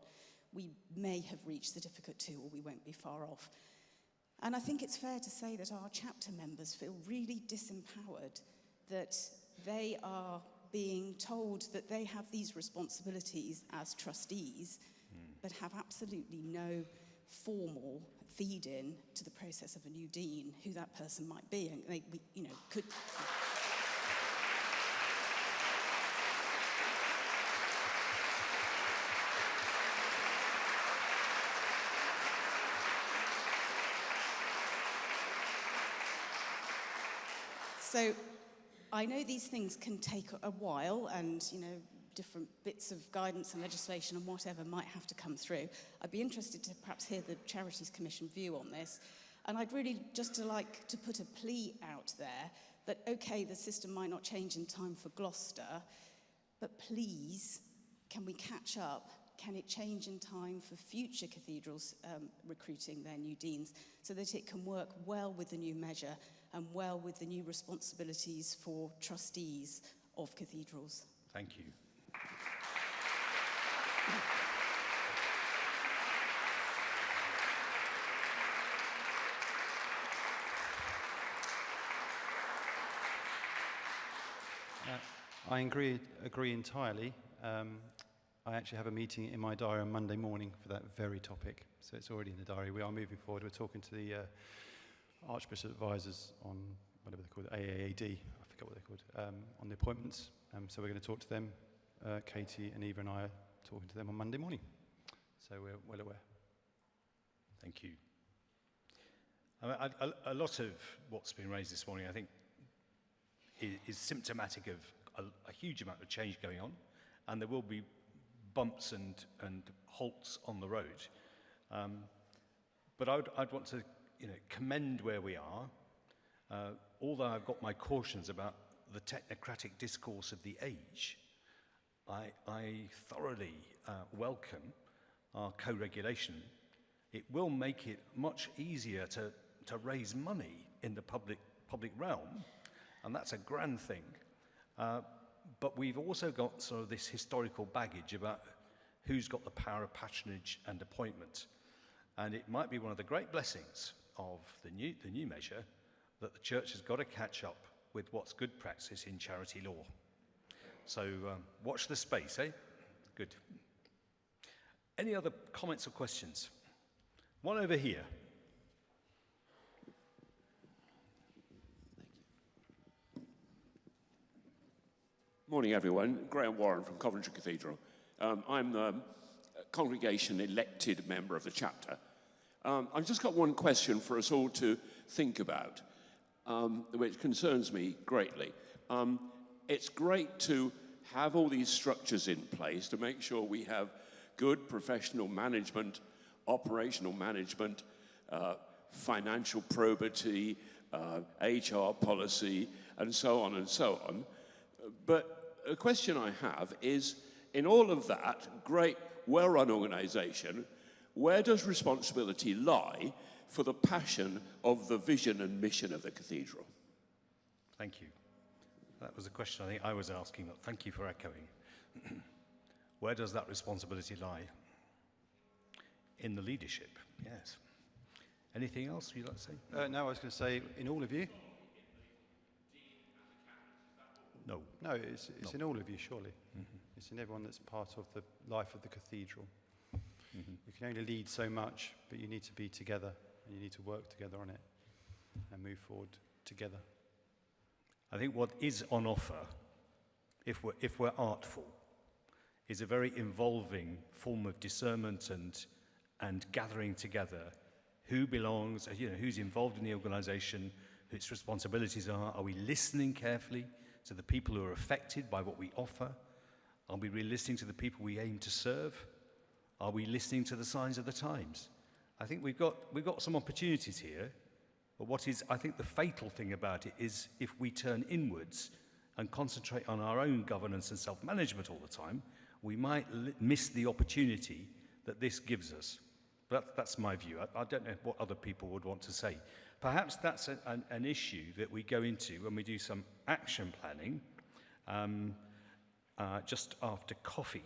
We may have reached Certificate 2, or we won't be far off. And I think it's fair to say that our chapter members feel really disempowered, that they are being told that they have these responsibilities as trustees, but have absolutely no formal feed-in to the process of a new dean, who that person might be, and they, could. So I know these things can take a while, and different bits of guidance and legislation and whatever might have to come through. I'd be interested to perhaps hear the Charities Commission view on this. And I'd really just like to put a plea out there that, okay, the system might not change in time for Gloucester, but please, can we catch up? Can it change in time for future cathedrals recruiting their new deans, so that it can work well with the new measure and well with the new responsibilities for trustees of cathedrals? Thank you. I agree entirely. I actually have a meeting in my diary on Monday morning for that very topic, so it's already in the diary. We are moving forward. We're talking to the Archbishop advisors on whatever they're called, AAAD, I forget what they're called, on the appointments. So we're going to talk to them. Katie and Eva and I are talking to them on Monday morning, so we're well aware. Thank you. A lot of what's been raised this morning, I think, is symptomatic of a huge amount of change going on, and there will be bumps and halts on the road. But I'd want to commend where we are, although I've got my cautions about the technocratic discourse of the age. I thoroughly welcome our co-regulation. It will make it much easier to raise money in the public realm, and that's a grand thing. But we've also got sort of this historical baggage about who's got the power of patronage and appointment. And it might be one of the great blessings of the new measure that the church has got to catch up with what's good practice in charity law. So watch the space, eh? Good. Any other comments or questions? One over here. Morning, everyone. Graham Warren from Coventry Cathedral. I'm the congregation elected member of the chapter. I've just got one question for us all to think about, which concerns me greatly. It's great to have all these structures in place to make sure we have good professional management, operational management, financial probity, HR policy, and so on and so on. But a question I have is, in all of that great, well-run organisation, where does responsibility lie for the passion of the vision and mission of the cathedral? Thank you. That was a question I think I was asking, but thank you for echoing. Where does that responsibility lie? In the leadership, yes. Anything else you'd like to say? No, I was going to say, in all of you. No. No, it's in all of you, surely. Mm-hmm. It's in everyone that's part of the life of the cathedral. Mm-hmm. You can only lead so much, but you need to be together, and you need to work together on it and move forward together. I think what is on offer, if we're artful, is a very involving form of discernment and gathering together who belongs, who's involved in the organization, who its responsibilities are. Are we listening carefully to the people who are affected by what we offer? Are we really listening to the people we aim to serve? Are we listening to the signs of the times? I think we've got some opportunities here, but what is, I think, the fatal thing about it is if we turn inwards and concentrate on our own governance and self-management all the time, we might miss the opportunity that this gives us. But that's my view. I don't know what other people would want to say. Perhaps that's an issue that we go into when we do some action planning just after coffee.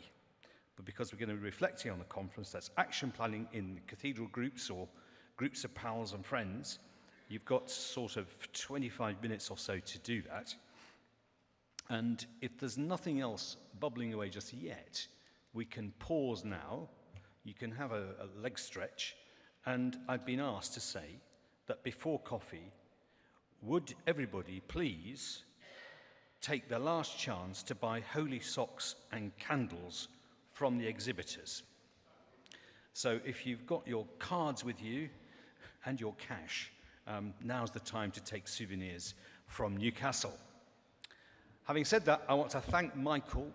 But because we're going to be reflecting on the conference, that's action planning in cathedral groups or groups of pals and friends. You've got sort of 25 minutes or so to do that. And if there's nothing else bubbling away just yet, we can pause now. You can have a leg stretch. And I've been asked to say that before coffee, would everybody please take their last chance to buy holy socks and candles from the exhibitors. So if you've got your cards with you and your cash, now's the time to take souvenirs from Newcastle. Having said that, I want to thank Michael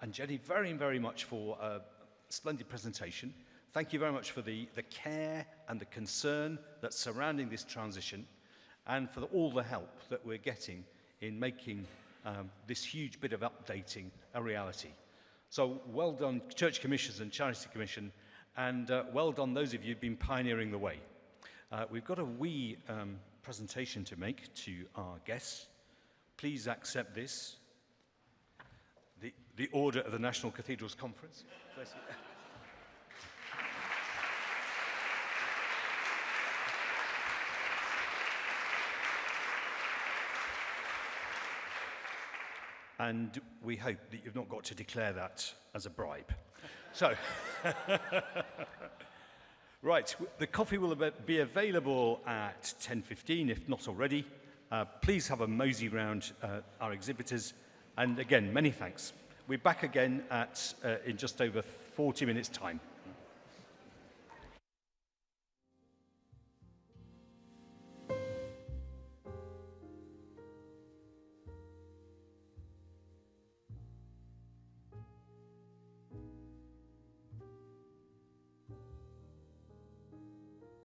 and Jenny very, very much for a splendid presentation. Thank you very much for the care and the concern that's surrounding this transition and for all the help that we're getting in making this huge bit of updating a reality. So well done, Church Commissioners and Charity Commission, and well done those of you who've been pioneering the way. We've got a wee presentation to make to our guests. Please accept this, the Order of the National Cathedrals Conference. Bless you. And we hope that you've not got to declare that as a bribe. So, right, the coffee will be available at 10:15, if not already. Please have a mosey round our exhibitors. And again, many thanks. We're back again in just over 40 minutes' time.